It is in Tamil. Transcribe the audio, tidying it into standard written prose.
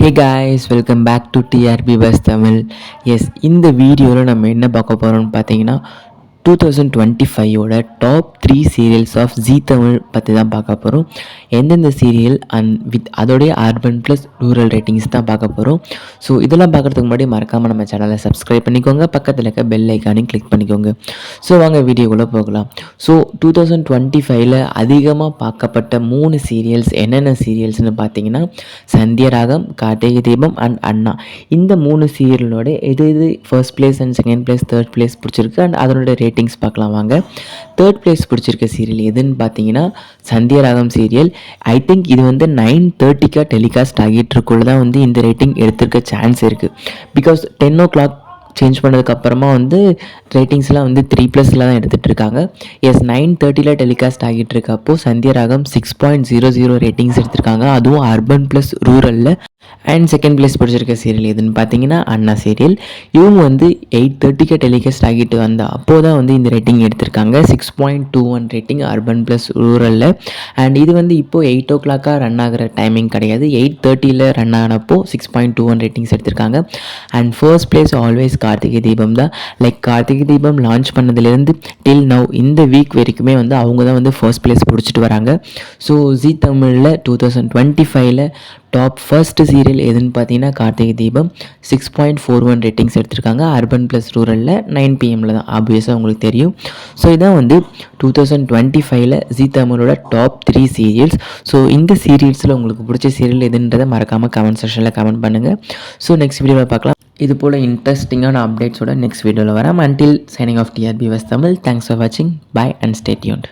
Hey guys, welcome back to TRB Bus Tamil. Yes, இந்த வீடியோவில் நம்ம என்ன பார்க்க போகிறோம்னு பார்த்தீங்கன்னா 2025ஓட டாப் 3 சீரியல்ஸ் ஆஃப் ஜீ தமிழ் பற்றி தான் பார்க்க போகிறோம். எந்தெந்த சீரியல் அண்ட் வித் அதோடைய அர்பன் ப்ளஸ் ரூரல் ரேட்டிங்ஸ் தான் பார்க்க போகிறோம். ஸோ இதெல்லாம் பார்க்குறதுக்கு முன்னாடி மறக்காமல் நம்ம சேனலை சப்ஸ்கிரைப் பண்ணிக்கோங்க, பக்கத்தில் இருக்க பெல் ஐக்கானையும் கிளிக் பண்ணிக்கோங்க. ஸோ வாங்க வீடியோக்குள்ளே போகலாம். ஸோ 2025ல் அதிகமாக பார்க்கப்பட்ட 3 சீரியல்ஸ் என்னென்ன சீரியல்ஸ்னு பார்த்தீங்கன்னா சந்தியராகம், கார்த்திகை தீபம் அண்ட் அண்ணா. இந்த 3 சீரியலோட எது first place and second place, third place பிடிச்சிருக்கு அண்ட் அதனோட ரேட்டிங்ஸ் பார்க்கலாம் வாங்க. தேர்ட் பிளேஸ் பிடிச்சிருக்க சீரியல் எதுன்னு பார்த்தீங்கன்னா சந்தியராகம் சீரியல். ஐ திங்க் இது வந்து 9:30க்கு டெலிகாஸ்ட் ஆகிட்டு இருக்குள்ள தான் வந்து இந்த ரேட்டிங் எடுத்திருக்க சான்ஸ் இருக்குது. பிகாஸ் 10 o'clock சேஞ்ச் பண்ணதுக்கப்புறமா வந்து ரேட்டிங்ஸ்லாம் வந்து 3+ல தான் எடுத்துகிட்டு இருக்காங்க. எஸ் 9:30ல் டெலிகாஸ்ட் ஆகிட்டு இருக்கப்போ சந்தியராகம் 6.00 ரேட்டிங்ஸ் எடுத்திருக்காங்க, அதுவும் அர்பன் ப்ளஸ் ரூரலில். அண்ட் செகண்ட் பிளேஸ் பிடிச்சிருக்க சீரியல் எதுன்னு பார்த்தீங்கன்னா அண்ணா சீரியல். இவங்க வந்து 8:30க்கு டெலிகாஸ்ட் ஆகிட்டு வந்த அப்போது தான் வந்து இந்த ரேட்டிங் எடுத்திருக்காங்க, 6.21 ரேட்டிங் அர்பன் ப்ளஸ் ரூரலில். அண்ட் இது வந்து இப்போது 8 o'clock ரன் ஆகிற டைமிங் கிடையாது, 8:30ல் ரன் ஆனப்போ 6.21 ரேட்டிங்ஸ் எடுத்திருக்காங்க. And first place always Karthigai Deepam தான். லைக் கார்த்திகை தீபம் லான்ச் பண்ணதுலேருந்து டில் நவ் இந்த வீக் வரைக்குமே வந்து அவங்க தான் வந்து ஃபர்ஸ்ட் பிளேஸ் பிடிச்சிட்டு வராங்க. ஸோ ஜீ தமிழில் 2025ல் டாப் ஃபர்ஸ்ட் சீரியல் எதுன்னு பார்த்தீங்கன்னா கார்த்திகை தீபம் 6.41 ரேட்டிங்ஸ் எடுத்திருக்காங்க, அர்பன் ப்ளஸ் ரூரலில் 9 PM தான், ஆப்வியஸாக உங்களுக்கு தெரியும். ஸோ இதான் வந்து 2025ல் ஜீ தமிழோட டாப் 3 சீரியல்ஸ். ஸோ இந்த சீரியல்ஸில் உங்களுக்கு பிடிச்ச சீரியல் எதுன்றதை மறக்காமல் கமெண்ட் செக்ஷனில் கமெண்ட் பண்ணுங்கள். ஸோ நெக்ஸ்ட் வீடியோவில் பார்க்கலாம். இது போல் இன்ட்ரெஸ்டிங்கான அப்டேட்ஸோட நெக்ஸ்ட் வீடியோவில் வரேன். Until signing off TRP buzz Tamil. Thanks for வாட்சிங். Bye and stay tuned.